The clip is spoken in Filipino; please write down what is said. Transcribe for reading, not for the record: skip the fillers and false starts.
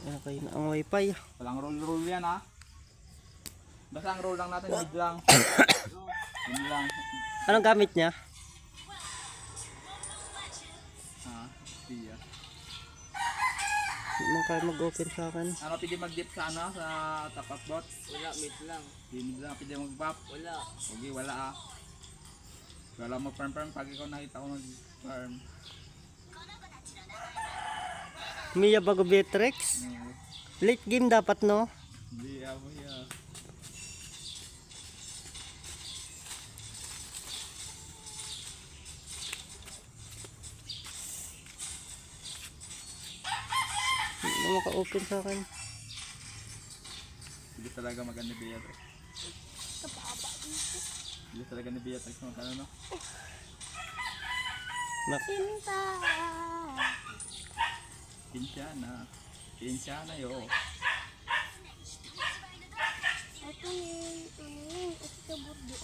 Ano kayo na ang wifi? Walang roll yan ha. Basta ang roll lang natin, mid lang. Yun lang. Anong gamit niya? Ha, siya. Hindi mo kayo mag-open sa akin. Ano, pwede mag-dip sa ano, sa tapat bot? Wala, mid lang. Mid lang, pwede mag-pop? Wala. Okay, wala ah. Wala mag-farm pag ikaw nakita ko mag-farm. Mia bago Beatrix. Late game dapat no? Hindi ako yan. Hindi mo maka-open sa akin. Hindi talaga maganda Beatrix. Hindi talaga ni Beatrix magkano no? Sinta. Pinsyana yo. Ito yun. Ito yun. Ito burdo.